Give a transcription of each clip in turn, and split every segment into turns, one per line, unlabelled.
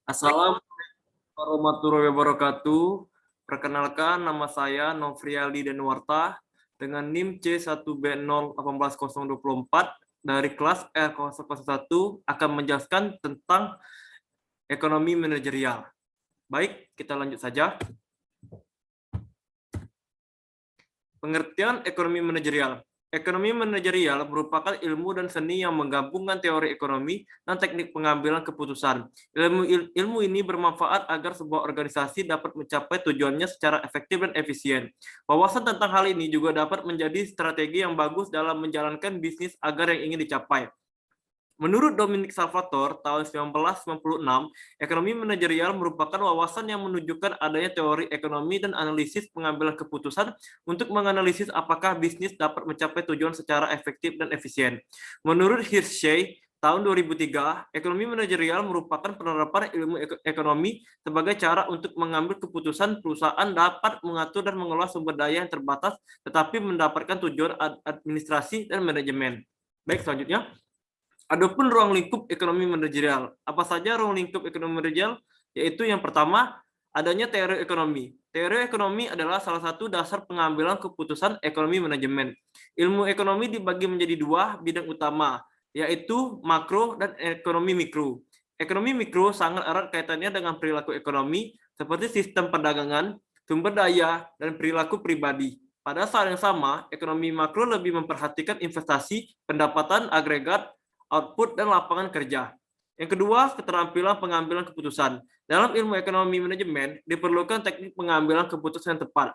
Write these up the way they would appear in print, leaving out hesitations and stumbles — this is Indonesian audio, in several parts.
Assalamualaikum warahmatullahi wabarakatuh. Perkenalkan, nama saya Novrialdi Danuarta dengan NIM C1B018.024 dari kelas R001 akan menjelaskan tentang ekonomi manajerial. Baik, kita lanjut saja. Pengertian ekonomi manajerial. Ekonomi manajerial merupakan ilmu dan seni yang menggabungkan teori ekonomi dan teknik pengambilan keputusan. Ilmu ini bermanfaat agar sebuah organisasi dapat mencapai tujuannya secara efektif dan efisien. Wawasan tentang hal ini juga dapat menjadi strategi yang bagus dalam menjalankan bisnis agar yang ingin dicapai. Menurut Dominic Salvatore, tahun 1996, ekonomi manajerial merupakan wawasan yang menunjukkan adanya teori ekonomi dan analisis pengambilan keputusan untuk menganalisis apakah bisnis dapat mencapai tujuan secara efektif dan efisien. Menurut Hirschey, tahun 2003, ekonomi manajerial merupakan penerapan ilmu ekonomi sebagai cara untuk mengambil keputusan perusahaan dapat mengatur dan mengelola sumber daya yang terbatas, tetapi mendapatkan tujuan administrasi dan manajemen. Baik, selanjutnya. Adapun ruang lingkup ekonomi manajerial. Apa saja ruang lingkup ekonomi manajerial? Yaitu yang pertama, adanya teori ekonomi. Teori ekonomi adalah salah satu dasar pengambilan keputusan ekonomi manajemen. Ilmu ekonomi dibagi menjadi dua bidang utama, yaitu makro dan ekonomi mikro. Ekonomi mikro sangat erat kaitannya dengan perilaku ekonomi, seperti sistem perdagangan, sumber daya, dan perilaku pribadi. Pada saat yang sama, ekonomi makro lebih memperhatikan investasi, pendapatan agregat, output, dan lapangan kerja. Yang kedua, keterampilan pengambilan keputusan. Dalam ilmu ekonomi manajemen, diperlukan teknik pengambilan keputusan yang tepat.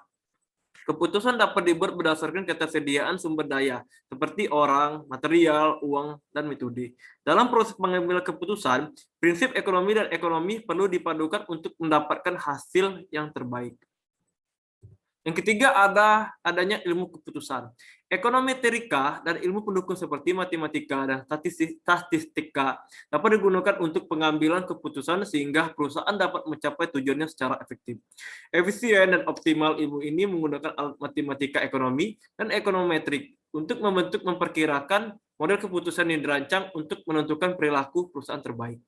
Keputusan dapat dibuat berdasarkan ketersediaan sumber daya, seperti orang, material, uang, dan metode. Dalam proses pengambilan keputusan, prinsip ekonomi dan ekonomi perlu dipadukan untuk mendapatkan hasil yang terbaik. Yang ketiga, adanya ilmu keputusan. Ekonomi teorika dan ilmu pendukung seperti matematika dan statistika dapat digunakan untuk pengambilan keputusan sehingga perusahaan dapat mencapai tujuannya secara efektif. Efisien dan optimal ilmu ini menggunakan alat matematika ekonomi dan ekonometrik untuk memperkirakan model keputusan yang dirancang untuk menentukan perilaku perusahaan terbaik.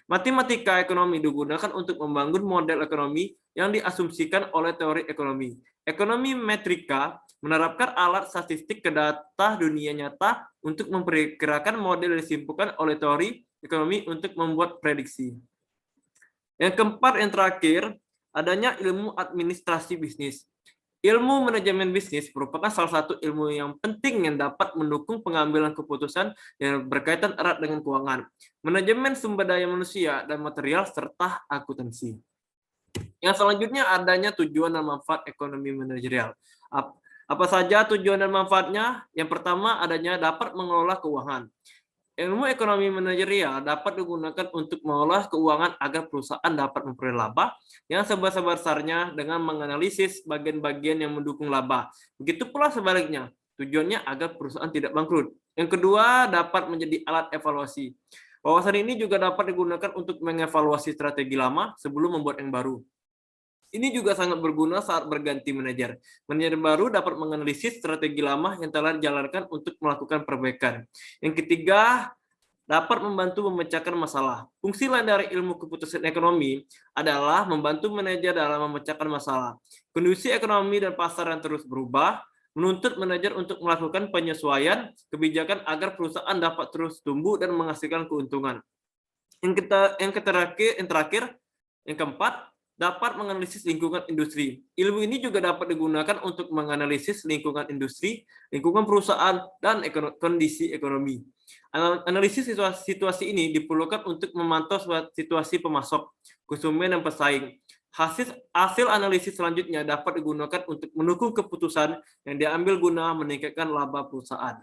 Matematika ekonomi digunakan untuk membangun model ekonomi yang diasumsikan oleh teori ekonomi. Ekonomi metrika menerapkan alat statistik ke data dunia nyata untuk memperkirakan model yang disimpulkan oleh teori ekonomi untuk membuat prediksi. Yang keempat, yang terakhir, adanya ilmu administrasi bisnis. Ilmu manajemen bisnis merupakan salah satu ilmu yang penting yang dapat mendukung pengambilan keputusan yang berkaitan erat dengan keuangan, manajemen sumber daya manusia dan material, serta akuntansi. Yang selanjutnya adanya tujuan dan manfaat ekonomi manajerial. Apa saja tujuan dan manfaatnya? Yang pertama, adanya dapat mengelola keuangan. Ilmu ekonomi manajerial dapat digunakan untuk mengolah keuangan agar perusahaan dapat memperoleh laba yang sebesar-besarnya dengan menganalisis bagian-bagian yang mendukung laba. Begitu pula sebaliknya, tujuannya agar perusahaan tidak bangkrut. Yang kedua, dapat menjadi alat evaluasi. Wawasan ini juga dapat digunakan untuk mengevaluasi strategi lama sebelum membuat yang baru. Ini juga sangat berguna saat berganti manajer. Manajer baru dapat menganalisis strategi lama yang telah dijalankan untuk melakukan perbaikan. Yang ketiga, dapat membantu memecahkan masalah. Fungsi lain dari ilmu keputusan ekonomi adalah membantu manajer dalam memecahkan masalah. Kondisi ekonomi dan pasar yang terus berubah menuntut manajer untuk melakukan penyesuaian kebijakan agar perusahaan dapat terus tumbuh dan menghasilkan keuntungan. Yang terakhir, yang keempat, dapat menganalisis lingkungan industri. Ilmu ini juga dapat digunakan untuk menganalisis lingkungan industri, lingkungan perusahaan, dan kondisi ekonomi. Analisis situasi ini diperlukan untuk memantau situasi pemasok, konsumen, dan pesaing. Hasil analisis selanjutnya dapat digunakan untuk mendukung keputusan yang diambil guna meningkatkan laba perusahaan.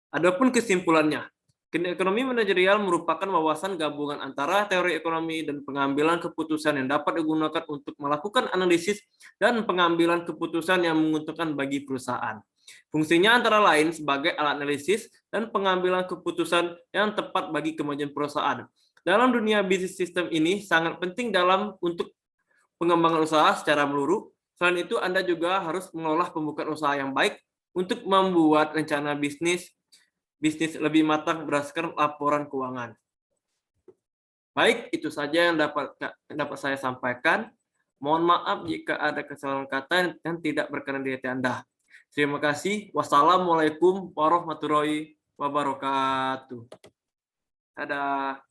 Adapun kesimpulannya, ekonomi manajerial merupakan wawasan gabungan antara teori ekonomi dan pengambilan keputusan yang dapat digunakan untuk melakukan analisis dan pengambilan keputusan yang menguntungkan bagi perusahaan. Fungsinya antara lain sebagai alat analisis dan pengambilan keputusan yang tepat bagi kemajuan perusahaan. Dalam dunia bisnis, sistem ini sangat penting untuk pengembangan usaha secara menyeluruh. Selain itu, Anda juga harus mengolah pembukaan usaha yang baik untuk membuat rencana bisnis lebih matang berdasarkan laporan keuangan. Baik, itu saja yang dapat saya sampaikan. Mohon maaf jika ada kesalahan kata yang tidak berkenan di hati Anda. Terima kasih. Wassalamualaikum warahmatullahi wabarakatuh. Dadah.